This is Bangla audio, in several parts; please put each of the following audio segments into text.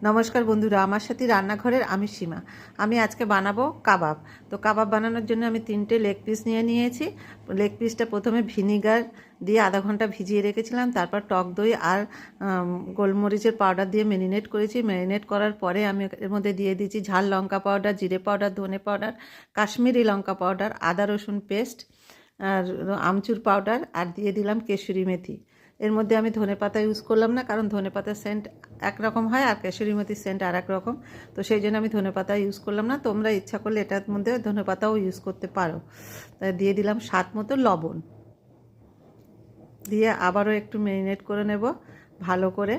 নমস্কার বন্ধুরা, আমার সাথে রান্নাঘরের আমি সীমা। আমি আজকে বানাবো কাবাব। তো কাবাব বানানোর জন্য আমি 3টে লেগ পিস নিয়েছি। লেগ পিসটা প্রথমে ভিনিগার দিয়ে আধা ঘন্টা ভিজিয়ে রেখেছিলাম, তারপর টক দই আর গোলমরিচের পাউডার দিয়ে ম্যারিনেট করেছি। ম্যারিনেট করার পরে আমি এর মধ্যে দিয়ে দিয়েছি ঝাল লঙ্কা পাউডার, জিরে পাউডার, ধনে পাউডার, কাশ্মীরি লঙ্কা পাউডার, আদা রসুন পেস্ট আর আমচুর পাউডার, আর দিয়ে দিলাম কেশরি মেথি। এর মধ্যে আমি ধনেপাতা ইউজ করলাম না, কারণ ধনেপাতার সেন্ট একরকম হয় আর কেশরি মেথির সেন্ট আর এক রকম। তো সেই জন্য আমি ধনেপাতা ইউজ করলাম না। তোমরা ইচ্ছা করলে এটার মধ্যে ধনেপাতাও ইউজ করতে পারো। তাই দিয়ে দিলাম স্বাদ মতো লবণ, দিয়ে আবারও একটু ম্যারিনেট করে নেব ভালো করে।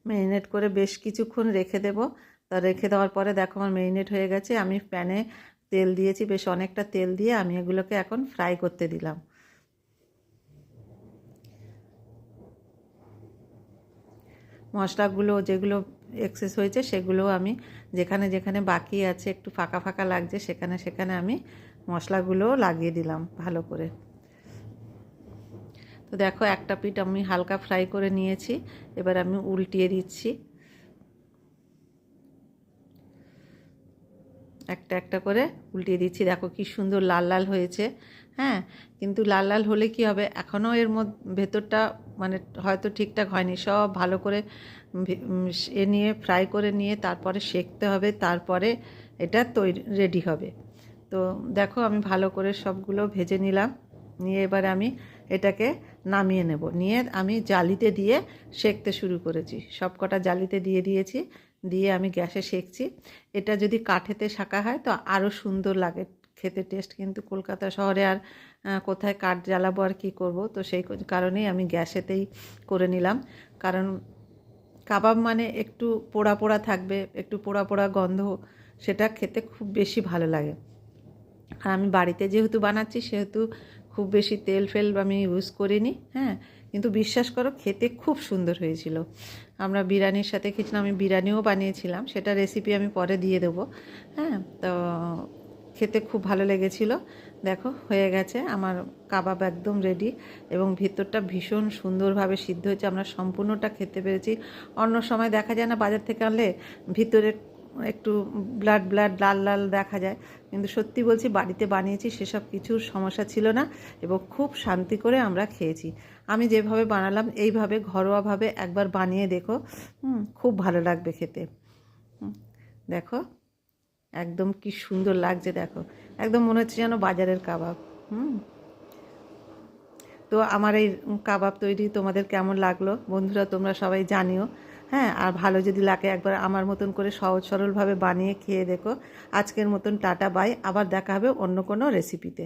ম্যারিনেট করে বেশ কিছুক্ষণ রেখে দেব। তা রেখে দেওয়ার পরে দেখো আমার ম্যারিনেট হয়ে গেছে। আমি প্যানে তেল দিয়েছি, বেশ অনেকটা তেল দিয়ে আমি এগুলোকে এখন ফ্রাই করতে দিলাম। মশলাগুলো যেগুলো এক্সেস হয়েছে সেগুলো আমি যেখানে যেখানে বাকি আছে, একটু ফাঁকা ফাঁকা লাগছে, সেখানে সেখানে আমি মশলাগুলো লাগিয়ে দিলাম ভালো করে। তো দেখো একটা পিঠ আমি হালকা ফ্রাই করে নিয়েছি, এবার আমি উল্টিয়ে দিচ্ছি। একটা একটা করে উল্টিয়ে দিচ্ছি। দেখো কি সুন্দর লাল লাল হয়েছে। হ্যাঁ, কিন্তু লাল লাল হলে কি হবে, এখনও এর মধ্যে ভেতরটা মানে হয়তো ঠিকঠাক হয়নি। সব ভালো করে নিয়ে ফ্রাই করে নিয়ে তারপরে সেঁকতে হবে, তারপরে এটা রেডি হবে। তো দেখো আমি ভালো করে সবগুলো ভেজে নিলাম, নিয়ে এবার আমি এটাকে নামিয়ে নেব। নিয়ে আমি জালিতে দিয়ে সেঁকতে শুরু করেছি। সব কটা জালিতে দিয়ে দিয়েছি, দিয়ে আমি গ্যাসে সেঁকছি। এটা যদি কাঠেতে সেঁকা হয় তো আরও সুন্দর লাগে খেতে, টেস্ট। কিন্তু কলকাতা শহরে আর কোথায় কাঠ জ্বালাবো আর কী করবো, তো সেই কারণেই আমি গ্যাসেতেই করে নিলাম। কারণ কাবাব মানে একটু পোড়া পোড়া থাকবে, একটু পোড়া পোড়া গন্ধ, সেটা খেতে খুব বেশি ভালো লাগে। আর আমি বাড়িতে যেহেতু বানাচ্ছি সেহেতু খুব বেশি তেল ফেল আমি ইউজ করিনি। হ্যাঁ, কিন্তু বিশ্বাস করো খেতে খুব সুন্দর হয়েছিল। আমরা বিরিয়ানির সাথে খেয়েছিলাম, আমি বিরিয়ানিও বানিয়েছিলাম, সেটা রেসিপি আমি পরে দিয়ে দেবো। হ্যাঁ, তো খেতে খুব ভালো লেগেছিল। দেখো হয়ে গেছে আমার কাবাব একদম রেডি, এবং ভিতরটা ভীষণ সুন্দরভাবে সিদ্ধ হয়েছে। আমরা সম্পূর্ণটা খেতে পেরেছি। অন্য সময় দেখা যায় না, বাজার থেকে আনলে ভিতরে একটু ব্লাড ব্লাড লাল লাল দেখা যায়, কিন্তু সত্যি বলছি বাড়িতে বানিয়েছি, সেসব কিছুর সমস্যা ছিল না, এবং খুব শান্তি করে আমরা খেয়েছি। আমি যেভাবে বানালাম এইভাবে ঘরোয়াভাবে একবার বানিয়ে দেখো, খুব ভালো লাগবে খেতে। দেখো একদম কি সুন্দর লাগছে, দেখো একদম মনে হচ্ছে যেন বাজারের কাবাব। তো আমার এই কাবাব তৈরি তোমাদের কেমন লাগলো বন্ধুরা, তোমরা সবাই জানিও। হ্যাঁ, আর ভালো যদি লাগে একবার আমার মতন করে সহজ সরলভাবে বানিয়ে খেয়ে দেখো। আজকের মতন টাটা বাই, আবার দেখা হবে অন্য কোনো রেসিপিতে।